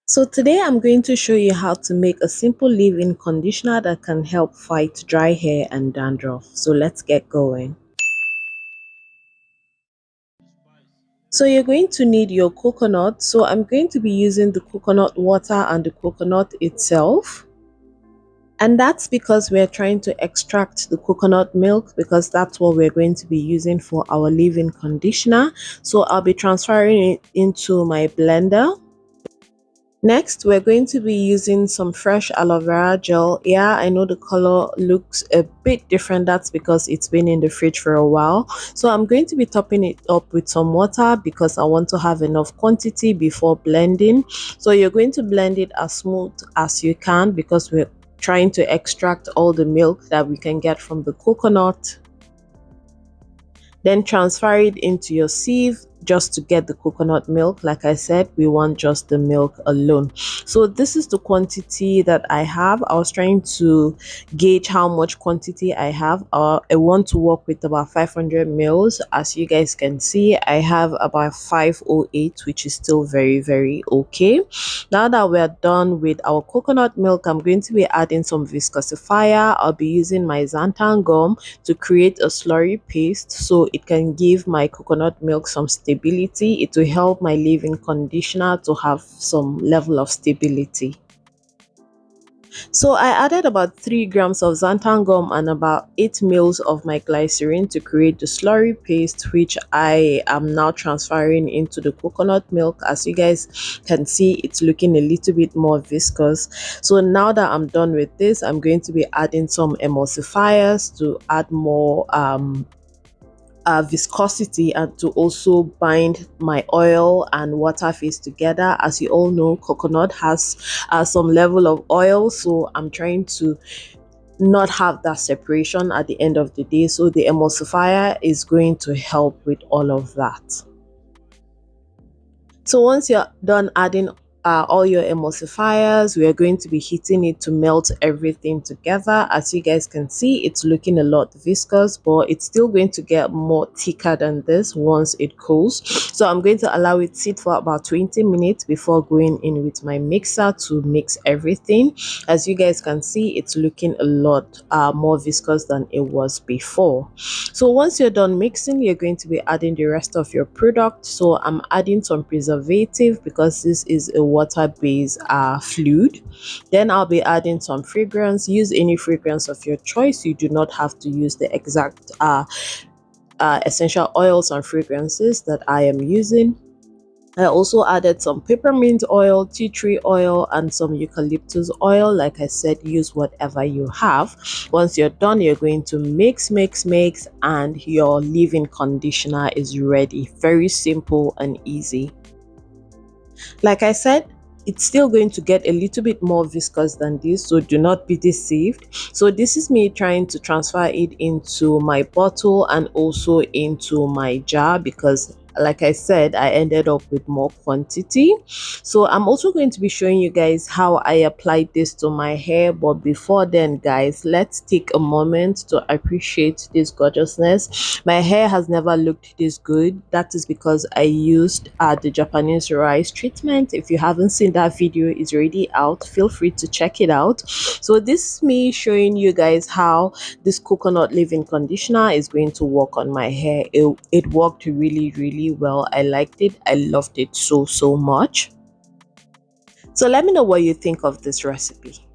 So today I'm going to show you how to make a simple leave-in conditioner that can help fight dry hair and dandruff. So let's get going. So you're going to need your coconut. So I'm going to be using the coconut water and the coconut itself. And that's because we're trying to extract the coconut milk, because that's what we're going to be using for our leave-in conditioner. So I'll be transferring it into my blender. Next, we're going to be using some fresh aloe vera gel. Yeah, I know the color looks a bit different. That's because it's been in the fridge for a while. So I'm going to be topping it up with some water because I want to have enough quantity before blending. So you're going to blend it as smooth as you can because we're trying to extract all the milk that we can get from the coconut. Then transfer it into your sieve just to get the coconut milk. Like I said, we want just the milk alone. So this is the quantity that I have. I was trying to gauge how much quantity I have. I want to work with about 500 mils. As you guys can see, I have about 508, which is still very okay. Now that we're done with our coconut milk, I'm going to be adding some viscosifier. I'll be using my xanthan gum to create a slurry paste so it can give my coconut milk some stability. It will help my leave-in conditioner to have some level of stability. So I added about 3 grams of xanthan gum and about 8 mils of my glycerin to create the slurry paste, which I am now transferring into the coconut milk. As you guys can see, it's looking a little bit more viscous. So now that I'm done with this, I'm going to be adding some emulsifiers to add more viscosity and to also bind my oil and water phase together. As you all know, coconut has some level of oil, so I'm trying to not have that separation at the end of the day. So the emulsifier is going to help with all of that. So once you're done adding all your emulsifiers, we are going to be heating it to melt everything together. As you guys can see, it's looking a lot viscous, but it's still going to get more thicker than this once it cools. So I'm going to allow it sit for about 20 minutes before going in with my mixer to mix everything. As you guys can see, it's looking a lot more viscous than it was before. So once you're done mixing, you're going to be adding the rest of your product. So I'm adding some preservative because this is a water-based fluid. Then I'll be adding some fragrance. Use any fragrance of your choice. You do not have to use the exact essential oils and fragrances that I am using. I also added some peppermint oil, tea tree oil, and some eucalyptus oil. Like I said, use whatever you have. Once you're done, you're going to mix, and your leave-in conditioner is ready. Very simple and easy. Like I said, it's still going to get a little bit more viscous than this, so do not be deceived. So this is me trying to transfer it into my bottle and also into my jar because, like I said, I ended up with more quantity. So I'm also going to be showing you guys how I applied this to my hair, but before then, guys, let's take a moment to appreciate this gorgeousness. My hair has never looked this good. That is because I used the Japanese rice treatment. If you haven't seen that video, it's already out. Feel free to check it out. So this is me showing you guys how this coconut leave-in conditioner is going to work on my hair. It worked really well. I liked it. I loved it so much. So let me know what you think of this recipe.